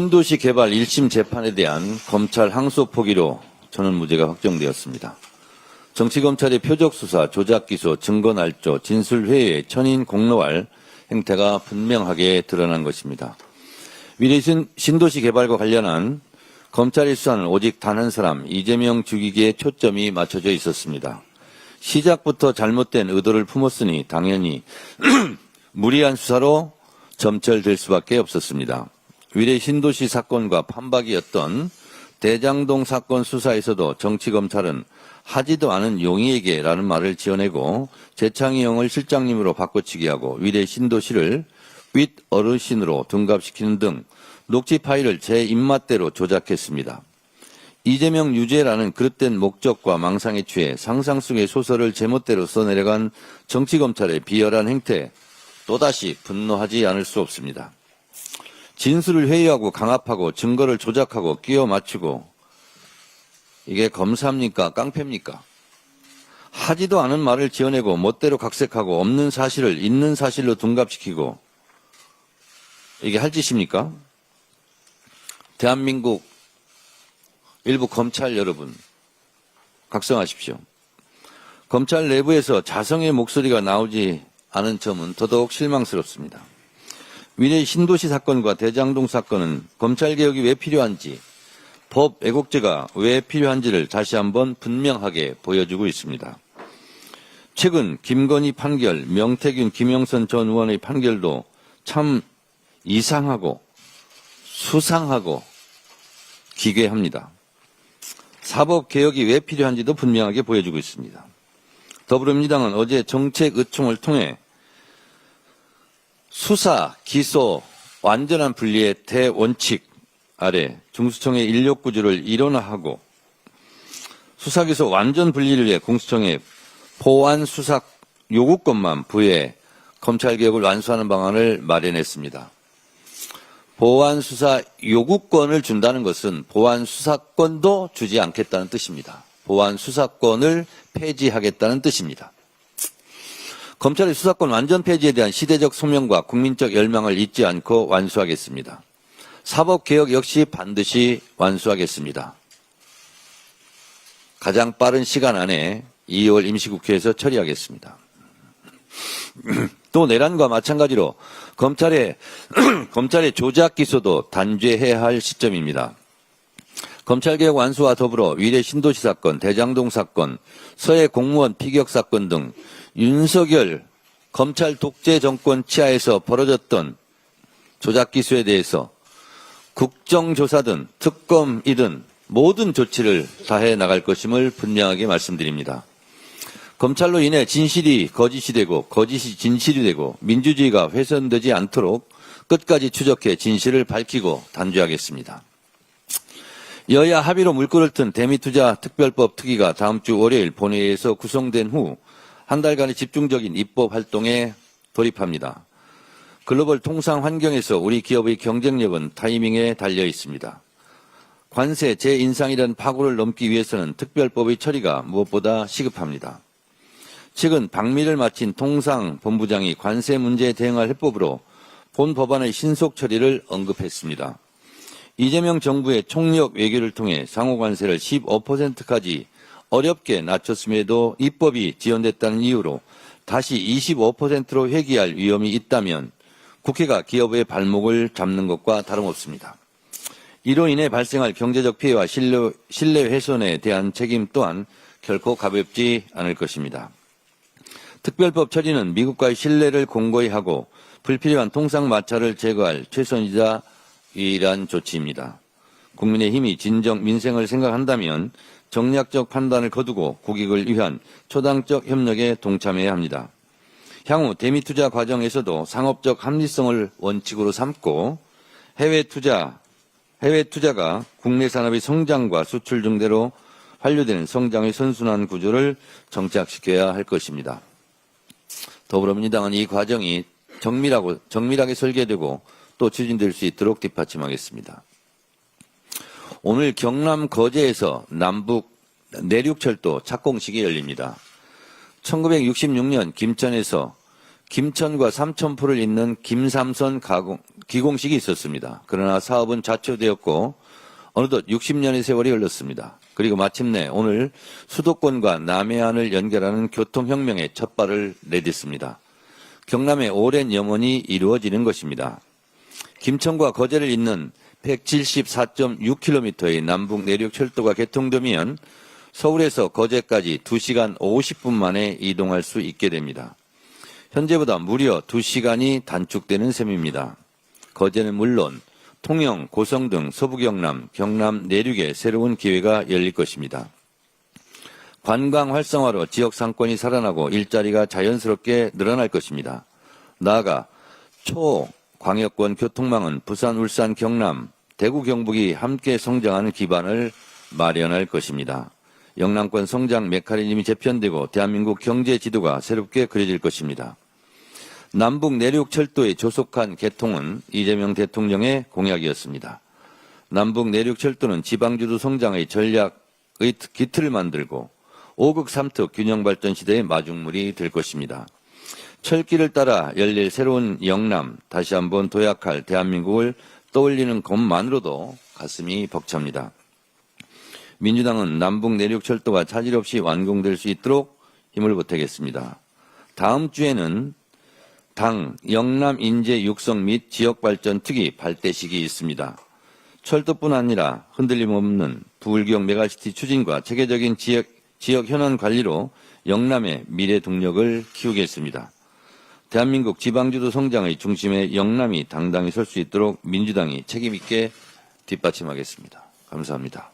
신도시 개발 1심 재판에 대한 검찰 항소 포기로 저는 무죄가 확정되었습니다. 정치검찰의 표적수사, 조작기소, 증거날조, 진술회의, 천인 공로할 행태가 분명하게 드러난 것입니다. 미래 신도시 개발과 관련한 검찰의 수사는 오직 단 한 사람, 이재명 죽이기에 초점이 맞춰져 있었습니다. 시작부터 잘못된 의도를 품었으니 당연히 무리한 수사로 점철될 수밖에 없었습니다. 위례 신도시 사건과 판박이었던 대장동 사건 수사에서도 정치검찰은 하지도 않은 용의에게라는 말을 지어내고 재창희 형을 실장님으로 바꿔치기하고 위례 신도시를 윗 어르신으로 둔갑시키는 등 녹취 파일을 제 입맛대로 조작했습니다. 이재명 유죄라는 그릇된 목적과 망상에 취해 상상 속의 소설을 제멋대로 써내려간 정치검찰의 비열한 행태에 또다시 분노하지 않을 수 없습니다. 진술을 회유하고 강압하고 증거를 조작하고 끼워 맞추고 이게 검사입니까? 깡패입니까? 하지도 않은 말을 지어내고 멋대로 각색하고 없는 사실을 있는 사실로 둔갑시키고 이게 할 짓입니까? 대한민국 일부 검찰 여러분 각성하십시오. 검찰 내부에서 자성의 목소리가 나오지 않은 점은 더더욱 실망스럽습니다. 위례 신도시 사건과 대장동 사건은 검찰개혁이 왜 필요한지, 법 왜곡죄가 왜 필요한지를 다시 한번 분명하게 보여주고 있습니다. 최근 김건희 판결, 명태균, 김영선 전 의원의 판결도 참 이상하고 수상하고 기괴합니다. 사법개혁이 왜 필요한지도 분명하게 보여주고 있습니다. 더불어민주당은 어제 정책의총을 통해 수사, 기소, 완전한 분리의 대원칙 아래 중수청의 인력구조를 일원화하고 수사기소 완전 분리를 위해 공수청에 보완수사 요구권만 부여해 검찰개혁을 완수하는 방안을 마련했습니다. 보완수사 요구권을 준다는 것은 보완수사권도 주지 않겠다는 뜻입니다. 보완수사권을 폐지하겠다는 뜻입니다. 검찰의 수사권 완전 폐지에 대한 시대적 소명과 국민적 열망을 잊지 않고 완수하겠습니다. 사법개혁 역시 반드시 완수하겠습니다. 가장 빠른 시간 안에 2월 임시국회에서 처리하겠습니다. 또 내란과 마찬가지로 검찰의 조작 기소도 단죄해야 할 시점입니다. 검찰개혁 완수와 더불어 위례 신도시 사건, 대장동 사건, 서해 공무원 피격 사건 등 윤석열 검찰 독재 정권 치하에서 벌어졌던 조작 기소에 대해서 국정조사든 특검이든 모든 조치를 다해 나갈 것임을 분명하게 말씀드립니다. 검찰로 인해 진실이 거짓이 되고 거짓이 진실이 되고 민주주의가 훼손되지 않도록 끝까지 추적해 진실을 밝히고 단죄하겠습니다. 여야 합의로 물꼬를 튼 대미투자 특별법 특위가 다음 주 월요일 본회의에서 구성된 후 한 달간의 집중적인 입법 활동에 돌입합니다. 글로벌 통상 환경에서 우리 기업의 경쟁력은 타이밍에 달려 있습니다. 관세 재인상이라는 파고를 넘기 위해서는 특별법의 처리가 무엇보다 시급합니다. 최근 방미를 마친 통상본부장이 관세 문제에 대응할 해법으로 본 법안의 신속 처리를 언급했습니다. 이재명 정부의 총력 외교를 통해 상호관세를 15%까지 어렵게 낮췄음에도 입법이 지연됐다는 이유로 다시 25%로 회귀할 위험이 있다면 국회가 기업의 발목을 잡는 것과 다름없습니다. 이로 인해 발생할 경제적 피해와 신뢰 훼손에 대한 책임 또한 결코 가볍지 않을 것입니다. 특별법 처리는 미국과의 신뢰를 공고히 하고 불필요한 통상 마찰을 제거할 최선이자 유일한 조치입니다. 국민의힘이 진정 민생을 생각한다면 정략적 판단을 거두고 국익을 위한 초당적 협력에 동참해야 합니다. 향후 대미투자 과정에서도 상업적 합리성을 원칙으로 삼고 해외 투자가 국내 산업의 성장과 수출 증대로 환류되는 성장의 선순환 구조를 정착시켜야 할 것입니다. 더불어민주당은 이 과정이 정밀하게 설계되고 또 추진될 수 있도록 뒷받침하겠습니다. 오늘 경남 거제에서 남북 내륙철도 착공식이 열립니다. 1966년 김천에서 김천과 삼천포를 잇는 김삼선 기공식이 있었습니다. 그러나 사업은 좌초되었고 어느덧 60년의 세월이 흘렀습니다. 그리고 마침내 오늘 수도권과 남해안을 연결하는 교통혁명의 첫 발을 내딛습니다. 경남의 오랜 염원이 이루어지는 것입니다. 김천과 거제를 잇는 174.6km의 남북 내륙 철도가 개통되면 서울에서 거제까지 2시간 50분 만에 이동할 수 있게 됩니다. 현재보다 무려 2시간이 단축되는 셈입니다. 거제는 물론 통영, 고성 등 서부경남, 경남 내륙에 새로운 기회가 열릴 것입니다. 관광 활성화로 지역 상권이 살아나고 일자리가 자연스럽게 늘어날 것입니다. 나아가 초광역권 교통망은 부산, 울산, 경남, 대구, 경북이 함께 성장하는 기반을 마련할 것입니다. 영남권 성장 메커니즘이 재편되고 대한민국 경제 지도가 새롭게 그려질 것입니다. 남북 내륙 철도의 조속한 개통은 이재명 대통령의 공약이었습니다. 남북 내륙 철도는 지방주도 성장의 전략의 기틀을 만들고 5극 3특 균형 발전 시대의 마중물이 될 것입니다. 철길을 따라 열릴 새로운 영남, 다시 한번 도약할 대한민국을 떠올리는 것만으로도 가슴이 벅찹니다. 민주당은 남북 내륙 철도가 차질 없이 완공될 수 있도록 힘을 보태겠습니다. 다음 주에는 당 영남 인재 육성 및 지역발전 특위 발대식이 있습니다. 철도뿐 아니라 흔들림 없는 부울경 메가시티 추진과 체계적인 지역 현안 관리로 영남의 미래 동력을 키우겠습니다. 대한민국 지방주도 성장의 중심에 영남이 당당히 설 수 있도록 민주당이 책임 있게 뒷받침하겠습니다. 감사합니다.